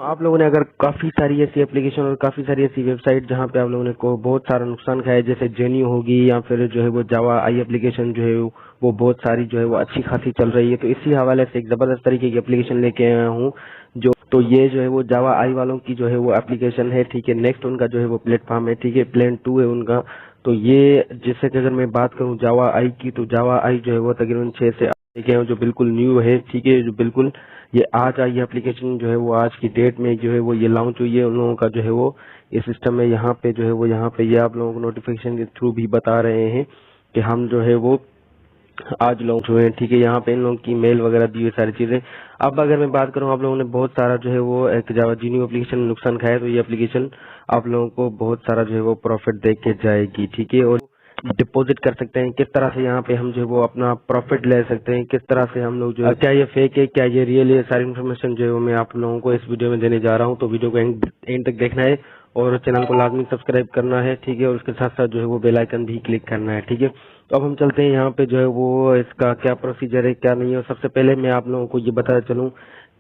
आप लोगों ने अगर काफी सारी ऐसी एप्लीकेशन और काफी सारी ऐसी वेबसाइट जहां पे आप लोगों ने को बहुत सारा नुकसान खाया है, जैसे जेन्यू होगी या फिर जो है वो जावा आई एप्लीकेशन जो है वो बहुत सारी जो है वो अच्छी खासी चल रही है, तो इसी हवाले से एक जबरदस्त तरीके की एप्लीकेशन लेके आया हूँ। जो तो ये जो है वो जावा आई वालों की जो है वो एप्लीकेशन है, ठीक है। नेक्स्ट उनका जो है वो प्लेटफॉर्म है, ठीक है। प्लेन 2 है उनका। तो ये जैसे कि अगर मैं बात करूँ जावा आई की, तो जावा आई जो है वो तकरीबन 6 से 8 के हैं, जो बिल्कुल न्यू है, ठीक है। जो बिल्कुल ये आज आई एप्लीकेशन जो है वो आज की डेट में जो है वो ये लॉन्च हुई है उन लोगों का जो है वो ये सिस्टम में। यहाँ पे जो है वो यहाँ पे ये आप लोगों को नोटिफिकेशन के थ्रू भी बता रहे हैं कि हम जो है वो आज लॉन्च हुए हैं, ठीक है। यहाँ पे इन लोगों की मेल वगैरह दी हुई सारी चीजें। अब अगर मैं बात करूँ, आप लोगों ने बहुत सारा जो है वो एक जावा जीन्यू एप्लीकेशन में नुकसान खाया है, तो ये एप्लीकेशन आप लोगों को बहुत सारा जो है वो प्रॉफिट दे के जाएगी, ठीक है। और डिपॉजिट कर सकते हैं किस तरह से, यहाँ पे हम जो है वो अपना प्रॉफिट ले सकते हैं किस तरह से हम लोग जो है, क्या ये फेक है क्या ये रियल है, सारी इन्फॉर्मेशन जो है वो मैं आप लोगों को इस वीडियो में देने जा रहा हूँ। तो वीडियो को एंड तक देखना है और चैनल को लाजमी सब्सक्राइब करना है, ठीक है। और उसके साथ साथ जो है वो बेल आइकन भी क्लिक करना है, ठीक है। तो अब हम चलते हैं यहाँ पे जो है वो इसका क्या प्रोसीजर है क्या नहीं है। और सबसे पहले मैं आप लोगों को ये बताना चलूँ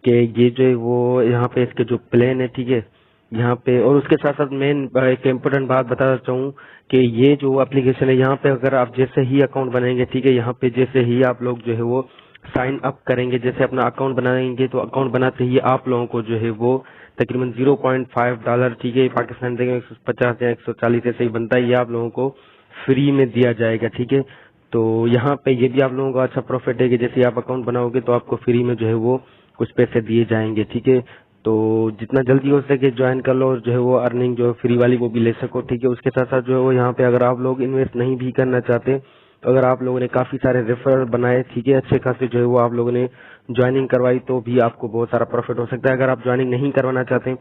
कि ये जो है वो यहाँ पे इसके जो प्लान है, ठीक है, यहाँ पे। और उसके साथ साथ मेन एक इम्पोर्टेंट बात बताना चाहूँ कि ये जो एप्लीकेशन है यहाँ पे अगर आप जैसे ही अकाउंट बनाएंगे, ठीक है, यहाँ पे जैसे ही आप लोग जो है वो साइन अप करेंगे, जैसे अपना अकाउंट बनाएंगे, तो अकाउंट बनाते ही आप लोगों को जो है वो तकरीबन $0.5, ठीक है, पाकिस्तान देंगे 150 या 140 ऐसे ही बनता है, ये आप लोगों को फ्री में दिया जाएगा, ठीक है। तो यहाँ पे ये भी आप लोगों को अच्छा प्रॉफिट है कि जैसे आप अकाउंट बनाओगे तो आपको फ्री में जो है वो कुछ पैसे दिए जाएंगे, ठीक है। तो जितना जल्दी हो सके ज्वाइन कर लो और जो है वो अर्निंग जो फ्री वाली वो भी ले सको, ठीक है। उसके साथ साथ जो है वो यहाँ पे अगर आप लोग इन्वेस्ट नहीं भी करना चाहते, तो अगर आप लोगों ने काफी सारे रेफर बनाए, ठीक है, अच्छे खासे जो है वो आप लोगों ने ज्वाइनिंग करवाई, तो भी आपको बहुत सारा प्रॉफिट हो सकता है। अगर आप ज्वाइनिंग नहीं करवाना चाहते,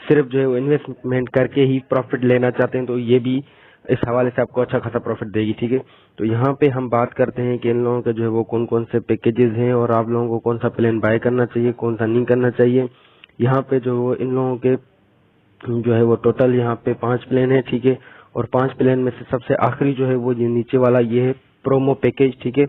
सिर्फ जो है वो इन्वेस्टमेंट करके ही प्रॉफिट लेना चाहते हैं, तो ये भी इस हवाले से आपको अच्छा खासा प्रॉफिट देगी, ठीक है। तो यहाँ पे हम बात करते हैं कि इन लोगों के जो है वो कौन कौन से पैकेजेस हैं और आप लोगों को कौन सा प्लान बाय करना चाहिए कौन सा नहीं करना चाहिए। यहाँ पे जो इन लोगों के जो है वो टोटल यहाँ पे 5 प्लान है, ठीक है। और 5 प्लान में से सबसे आखिरी जो है वो ये नीचे वाला ये है प्रोमो पैकेज, ठीक है।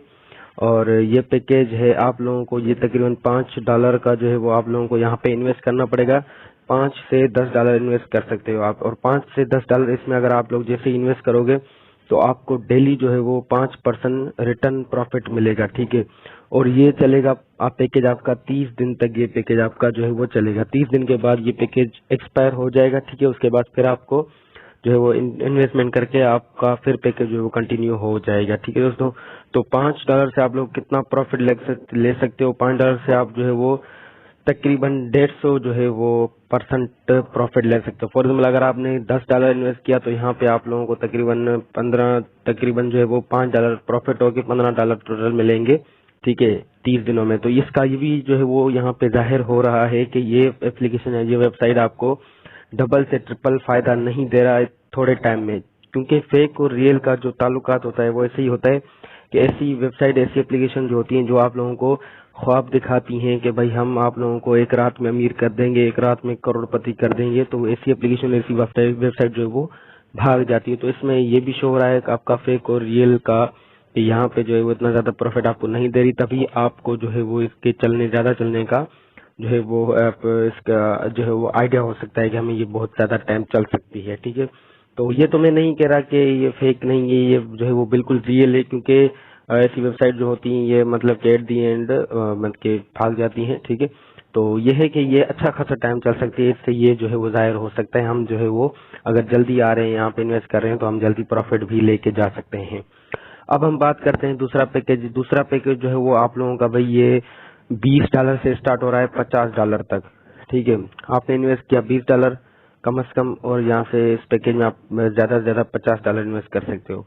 और ये पैकेज है आप लोगों को ये तकरीबन $5 का जो है वो आप लोगों को यहाँ पे इन्वेस्ट करना पड़ेगा। 5 से $10 इन्वेस्ट कर सकते हो आप। और 5 से $10 इसमें अगर आप लोग जैसे इन्वेस्ट करोगे तो आपको डेली जो है वो 5% रिटर्न प्रॉफिट मिलेगा, ठीक है। और ये चलेगा आप पैकेज आपका 30 दिन तक, ये पैकेज आपका जो है वो चलेगा। 30 दिन के बाद ये पैकेज एक्सपायर हो जाएगा, ठीक है। उसके बाद फिर आपको जो है वो इन्वेस्टमेंट करके आपका फिर पैकेज जो है वो कंटिन्यू हो जाएगा, ठीक है दोस्तों। तो $5 से आप लोग कितना प्रॉफिट ले सकते हो, $5 से आप जो है वो तकरीबन 150 जो है वो परसेंट प्रॉफिट ले सकते हो। फॉर एग्जाम्पल अगर आपने $10 इन्वेस्ट किया तो यहाँ पे आप लोगों को तकरीबन जो है वो $5 प्रॉफिट होगी, $15 टोटल मिलेंगे, ठीक है, 30 दिनों में। तो इसका ये भी जो है वो यहाँ पे जाहिर हो रहा है कि ये एप्लीकेशन है, ये वेबसाइट आपको डबल से ट्रिपल फायदा नहीं दे रहा है थोड़े टाइम में। क्योंकि फेक और रियल का जो ताल्लुकात होता है वो ऐसे ही होता है कि ऐसी वेबसाइट ऐसी एप्लीकेशन जो होती हैं जो आप लोगों को ख्वाब दिखाती हैं कि भाई हम आप लोगों को एक रात में अमीर कर देंगे, एक रात में करोड़पति कर देंगे, तो ऐसी एप्लीकेशन ऐसी वेबसाइट जो है वो भाग जाती है। तो इसमें ये भी शो हो रहा है कि आपका फेक और रियल का कि यहाँ पे जो है वो इतना ज्यादा प्रॉफिट आपको नहीं दे रही, तभी आपको जो है वो इसके ज्यादा चलने का जो है वो इसका जो है वो आइडिया हो सकता है कि हमें ये बहुत ज्यादा टाइम चल सकती है, ठीक है। तो ये तो मैं नहीं कह रहा कि ये फेक नहीं है, ये जो है वो बिल्कुल रियल है। क्योंकि ऐसी वेबसाइट जो होती हैं ये मतलब कि एट दी एंड मतलब के भाग जाती हैं, ठीक है। तो ये है कि ये अच्छा खासा टाइम चल सकती है, इससे ये जो है वो जाहिर हो सकता है हम जो है वो अगर जल्दी आ रहे हैं यहाँ पे इन्वेस्ट कर रहे हैं तो हम जल्दी प्रॉफिट भी लेके जा सकते हैं। अब हम बात करते हैं दूसरा पैकेज। दूसरा पैकेज जो है वो आप लोगों का भाई ये $20 से स्टार्ट हो रहा है $50 तक, ठीक है। आपने इन्वेस्ट किया $20 कम से कम, और यहाँ से इस पैकेज में आप ज्यादा से ज्यादा $50 इन्वेस्ट कर सकते हो।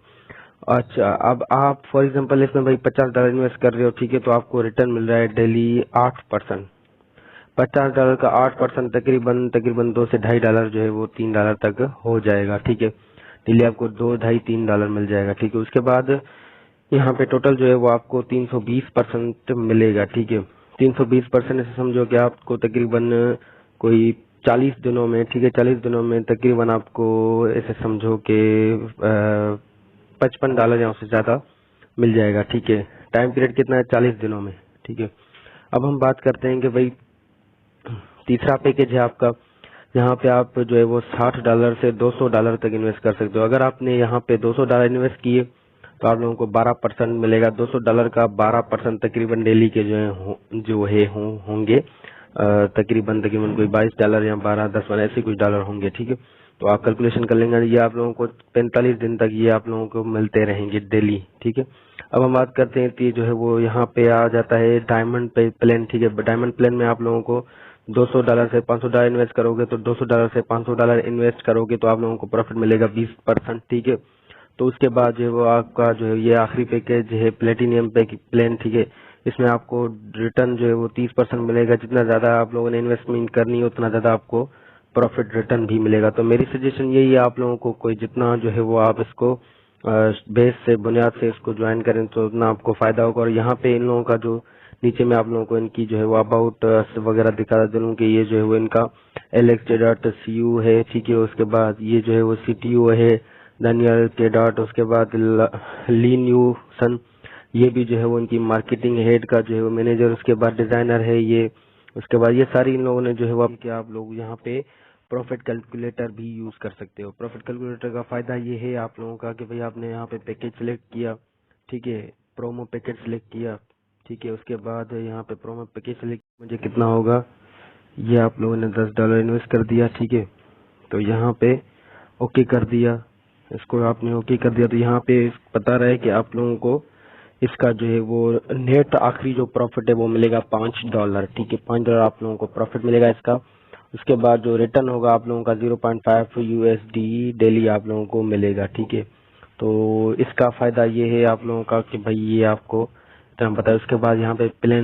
अच्छा, अब आप फॉर एग्जांपल इसमें भाई $50 इन्वेस्ट कर रहे हो, ठीक है, तो आपको रिटर्न मिल रहा है डेली 8%। $50 का 8% तकरीबन तकरीबन $2 से $2.5 जो है वो $3 तक हो जाएगा, ठीक है। डेली आपको 2, ढाई, $3 मिल जाएगा, ठीक है। उसके बाद यहाँ पे टोटल जो है वो आपको 320% मिलेगा, ठीक है। 320% ऐसे समझो कि आपको तकरीबन कोई 40 दिनों में, ठीक है, 40 दिनों में तकरीबन आपको ऐसे समझो कि $55 या उससे ज्यादा मिल जाएगा, ठीक है। टाइम पीरियड कितना है, 40 दिनों में, ठीक है। अब हम बात करते हैं कि भाई तीसरा पैकेज है आपका, यहाँ पे आप जो है वो $60 से $200 तक इन्वेस्ट कर सकते हो। अगर आपने यहाँ पे $200 इन्वेस्ट किए तो आप लोगों को 12% मिलेगा। $200 का 12% तकरीबन डेली के जो है होंगे तकरीबन कोई $22 या 12-10 ऐसे कुछ डॉलर होंगे, ठीक है। तो आप कैलकुलेशन कर लेंगे, ये आप लोगों को 45 दिन तक ये आप लोगों को मिलते रहेंगे डेली, ठीक है। अब हम बात करते हैं कि जो है वो यहाँ पे आ जाता है डायमंड प्लान, ठीक है। डायमंड प्लान में आप लोगों को $200 से $500 इन्वेस्ट करोगे तो $200 से $500 इन्वेस्ट करोगे तो आप लोगों को प्रॉफिट मिलेगा 20%, ठीक है। तो उसके बाद जो है वो आपका जो है ये आखिरी पैकेज है प्लेटिनियम प्लान, ठीक है। इसमें आपको रिटर्न जो है वो 30% मिलेगा। जितना ज्यादा आप लोगों ने इन्वेस्टमेंट करनी है उतना ज्यादा आपको प्रॉफिट रिटर्न भी मिलेगा। तो मेरी सजेशन यही है आप लोगों को कोई जितना जो है वो आप इसको बेस से बुनियाद से इसको ज्वाइन करें तो उतना आपको फायदा होगा। और यहाँ पे इन लोगों का जो नीचे में आप लोगों को इनकी जो है वो अबाउट वगैरह दिखा दूं कि ये जो है वो इनका LXJ.cu है, ठीक है। उसके बाद ये जो है वो CTO है दानियल के डॉट, उसके बाद लीन यू सन, ये भी जो है वो इनकी मार्केटिंग हेड का जो है वो मैनेजर, उसके बाद डिजाइनर है ये। उसके बाद ये सारी इन लोगों ने जो है वो कि आप लोग यहाँ पे प्रॉफिट कैलकुलेटर भी यूज कर सकते हो। प्रॉफिट कैलकुलेटर का फायदा ये है आप लोगों का कि भाई आपने यहाँ पे पैकेज सिलेक्ट किया, ठीक है, प्रोमो पैकेज सिलेक्ट किया, ठीक है। उसके बाद यहाँ पे प्रोमो पैकेज सिलेक्ट मुझे कितना होगा, ये आप लोगों ने $10 इन्वेस्ट कर दिया, ठीक है। तो यहाँ पे ओके कर दिया, इसको आपने ओके कर दिया तो यहाँ पे बता रहा है कि आप लोगों को इसका जो है वो नेट आखिरी जो प्रॉफिट है वो मिलेगा $5, ठीक है। $5 आप लोगों को प्रॉफिट मिलेगा इसका। उसके बाद जो रिटर्न होगा आप लोगों का 0.5 USD डेली आप लोगों को मिलेगा, ठीक है। तो इसका फायदा ये है आप लोगों का कि भाई ये आपको इतना बताया। उसके बाद यहाँ पे प्लान